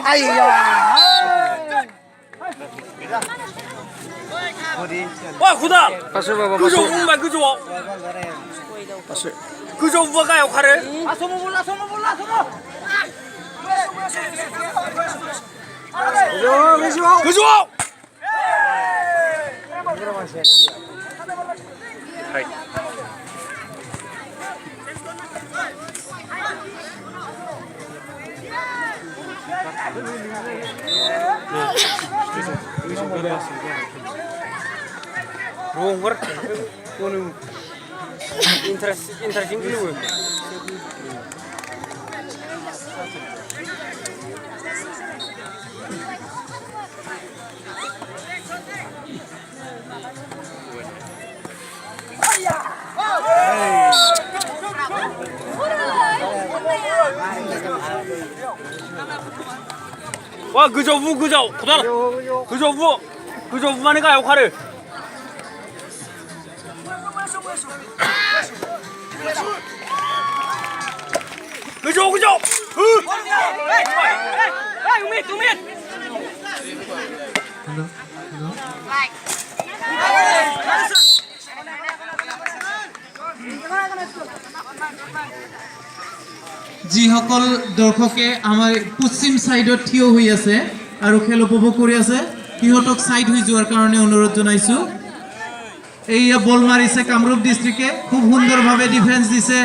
아이야. 와 구다. পাশে বাবা 그저 우마 그저. পাশে 그저 우마가 역할을. 아 소모 몰라 소모 몰라 소모. 그저. Ruang work, kono interesting dulu. 와 그저 우 그저 구다 그저 우만이 가 역할을 그저 우민 যিসকল দৰ্শকে আমাৰ পশ্চিম সাইডত থিয় হৈ আছে আৰু খেল উপভোগ কৰি আছে সিহঁতক সাইড হৈ যোৱাৰ কাৰণে অনুৰোধ জনাইছো এইয়া বল মাৰিছে কামৰূপ ডিস্ট্ৰিক্টে খুব সুন্দৰভাৱে ডিফেন্স দিছে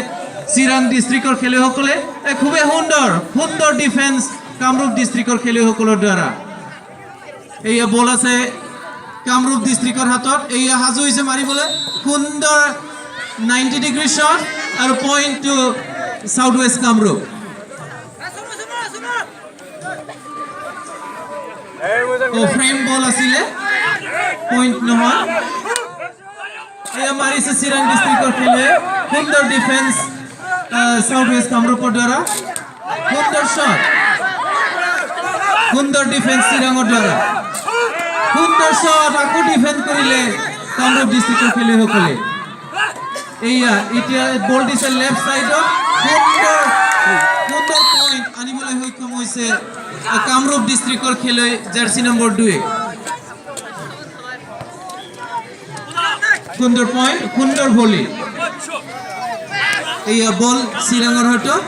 চিৰাং ডিস্ট্ৰিক্টৰ খেলুৱৈসকলে খুবেই সুন্দৰ ডিফেন্স কামৰূপ ডিস্ট্ৰিক্টৰ খেলুৱৈসকলৰ দ্বাৰা এইয়া বল আছে কামৰূপ ডিস্ট্ৰিক্টৰ হাতত এইয়া হাজু হৈছে মাৰিবলৈ সুন্দৰ 90 ডিগ্ৰী শট আৰু point to south west Kamrup ফ্রেম বল আছিলে পয়েন্ট নহয় এয়া মারিছে চিরাং ডিস্ট্রিক্টর খেলে সুন্দর ডিফেন্স সাউথ ওয়েস্ট কামরূপৰ দ্বাৰা সুন্দৰ শট সুন্দৰ ডিফেন্স চিরাঙৰ দ্বাৰা সুন্দৰ শট আকৌ ডিফেন্স কৰিলে কামৰূপ ডিস্ট্রিক্টৰ খেলুৱৈসকলে এইয়া এতিয়া বল দিছে লেফট সাইডত সুন্দৰ পইণ্ট আনিবলৈ সক্ষম হৈছে কামৰূপ ডিস্ট্ৰিক্টৰ খেলুৱৈ জাৰ্সি নম্বৰ 2 সুন্দৰ পইণ্ট সুন্দৰ ভলি এইয়া বল চিৰাঙৰ হাতত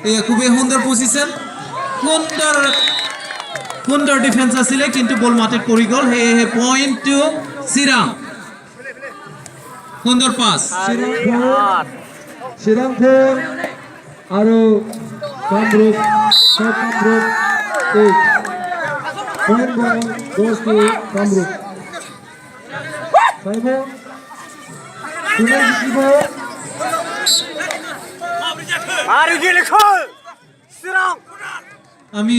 এইয়া খুবেই সুন্দৰ পজিশন সুন্দৰ ডিফেন্স আছিলে কিন্তু বল মাটিত পৰি গ'ল সেয়েহে পইণ্ট টু চিৰাং সুন্দৰ পাস শ্রীরামপুর আৰু Kamrup point ball goes to Kamrup চাইব কোনে জিকিব মারি গেলে চিৰাং আমি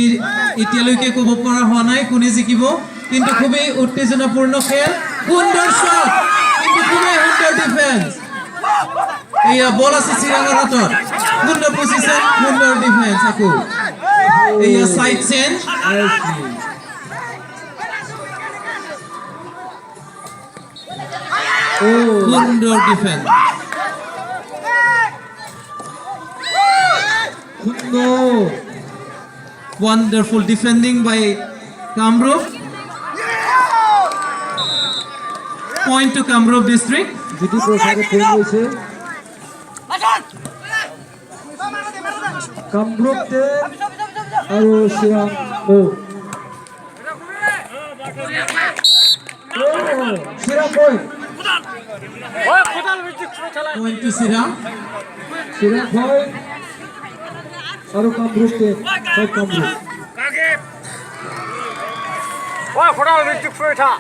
এতিয়ালৈকে ক'ব পৰা হোৱা নাই কোনে জিকিব কিন্তু খুবেই উত্তেজনাপূৰ্ণ খেল সুন্দৰ শট কিন্তু খুবেই সুন্দৰ ডিফেন্স এইয়া বল আছে চিৰাঙৰ হাতত সুন্দৰ পজিশন সুন্দৰ ডিফেন্স আকৌ এইয়া সাইড চেঞ্জ সুন্দৰ defence wonderful defending by Kamrup point to Kamrup district জিটি প্রসাদে ফেল হয়েছে কামরূপ আৰু Shriram Shriram point point to Siram Shriram point আৰু কামরূপ কামরূপ 와 고라를 왼쪽 풀타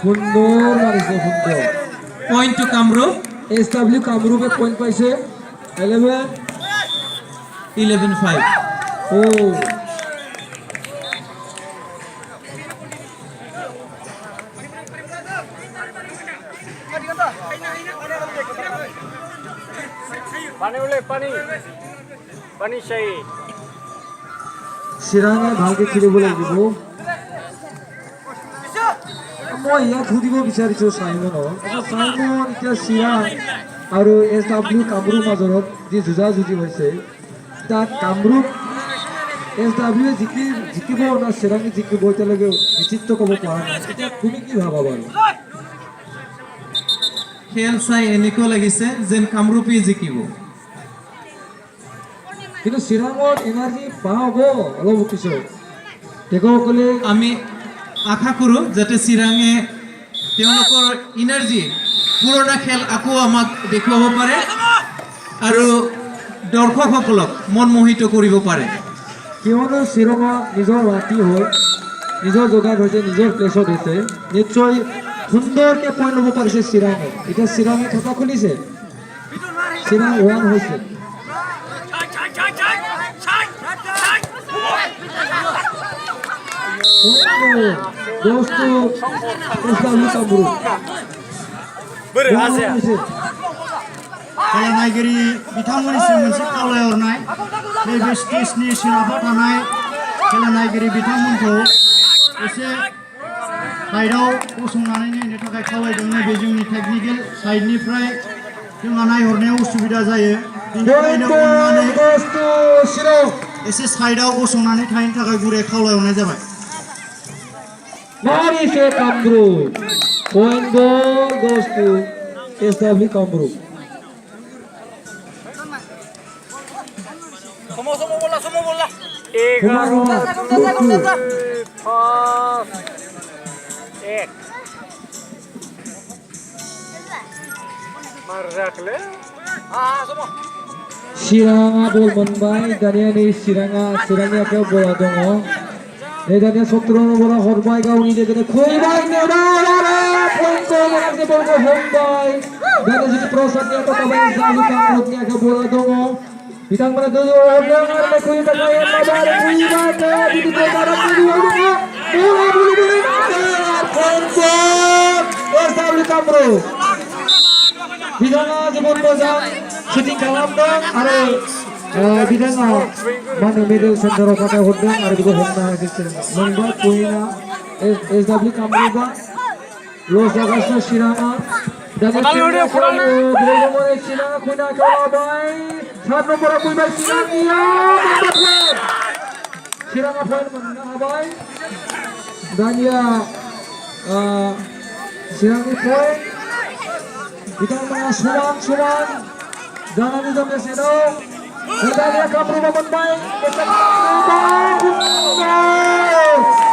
সুন্দর মারিছে সুন্দর point to Kamrup SW কামরূপে পয়েন্ট পাইছে 11 11-5 ও পানি উলে পানি চাই চিৰাঙে ভালকে খেলিব লাগিব মই ইয়াক সুধিব বিচাৰিছো চাইমনক চাইমন এতিয়া চিৰাং আৰু SW কামৰূপ মাজত যি যুঁজি হৈছে তাত কামৰূপ SW জিকিব না চিৰাঙে জিকিব এতিয়ালৈকে নিশ্চিত ক'ব পৰা নাই এতিয়া তুমি কি ভাবা বাৰু খেল চাই এনেকুৱা লাগিছে যেন কামৰূপী জিকিব কিন্তু চিৰাঙত এনাৰ্জি পাব অলপ পিছত তেখেতসকলে আমি আশা কৰোঁ যাতে চিৰাঙে তেওঁলোকৰ ইনাৰ্জি পুৰণা খেল আকৌ আমাক দেখুৱাব পাৰে আৰু দৰ্শকসকলক মন মোহিত কৰিব পাৰে কিয়নো চিৰাঙত নিজৰ মাটি হৈ নিজৰ জেগাত হৈছে নিজৰ প্লেচত হৈছে নিশ্চয় সুন্দৰকৈ পইণ্ট ল'ব পাৰিছে চিৰাঙে এতিয়া চিৰাঙে খাতা খুলিছে চিৰাং 1 হৈছে दोस्तों SW कामरূপ खेला नायगिरि बिथांमोननिसिम मोनसे खावलायहरनाय नैबे स्टेजनि सोनाबहा थानाय खेला नायगिरि बिथांमोनखौ एसे साइडआव गसंनानै नायनो थाखाय खावलायदों नैबे जोंनि टेकनिकेल साइडनिफ्राय जोंहा नायहरनायाव उसुबिदा जायो बेनिखायनो अननानै एसे साइडआव गसंनानै थाहैनो थाखाय गुरै खावलायहरनाय जाबाय Mari se Kamruk. Point goal goes to SW Kamruk. Somo bola. Siranga bol menbai dania ni Siranga akau bola dongo. Dania 17 bola horbai gauni dekene khoibai nedara point goal menang bol ko hombai. Dania jadi prosatnya atau kabai SW Kamruk ni akau bola dongo. Bintang mana dulu orang ada kuih bermain lebar kuih mana di dalam dulu bola bulu kontak SW Kamruk bidanga jebol bola shooting kalamdang are bidanga mana middle center pakai hodang are juga homna gitu mangba kuina SW Kamruk los agasna Siranga dan Siranga kuina kalabai 7 nomor aku baik Siranga poin mengabai dan ya Siranga poin kita mengasumang jangan bisa meseno dan ya Kamruk membaik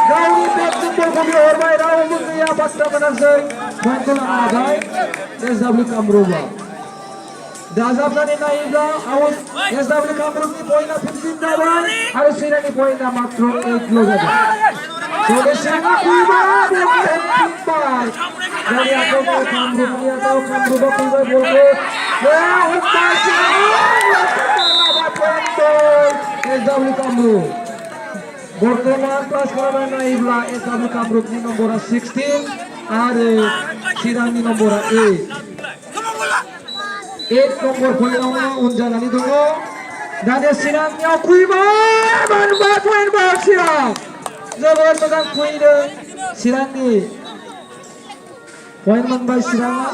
Gauni betul kami hormati rawu mengya pasta menasai poin ko mengabai SW Kamruk Dazab ni naibla awal SW Kamruk ni poin na 15 daban harus Siranga ni poin na matro 8 lo saja. So Siranga kuiba dari aku Kamruk ni atau Kamruk kuiba boleh. Ya umpan Siranga poin SW Kamruk. Berteman kelas kerabat naibla SW Kamruk ni nombor 16 ada Siranga ni nombor 8. 8 nomor poin unjalani dulu dan Sirangnya kuiba berbuat poin bawah Sirang jebol pegang kuih Sirang ni poin membaik Sirang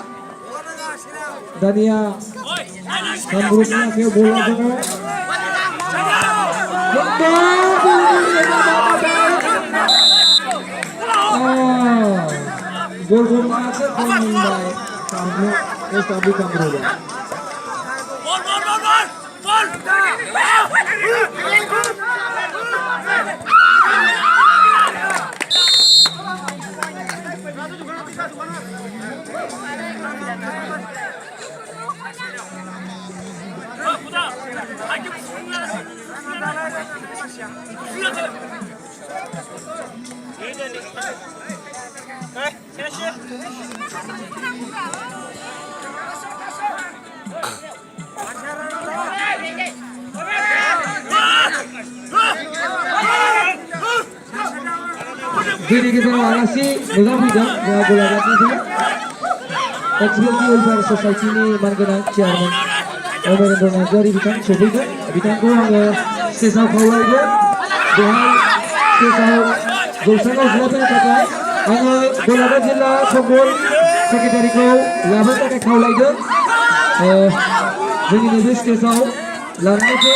dan ya Kamruknya ke bola dulu gol masuk poin membaik Kamruk SW Kamruk Jadi kita mengalasi dengan bidang bola itu XBLT Welfare Society ni manggana chairman Omer Donazari bidang sobiga bidang ko ang sesau kaulaiga dengan sesau gosana zlapen kakai ang bola jilla football secretary ko laban ka kaulaiga जोंनि नैबे स्टेजाव लानानै फै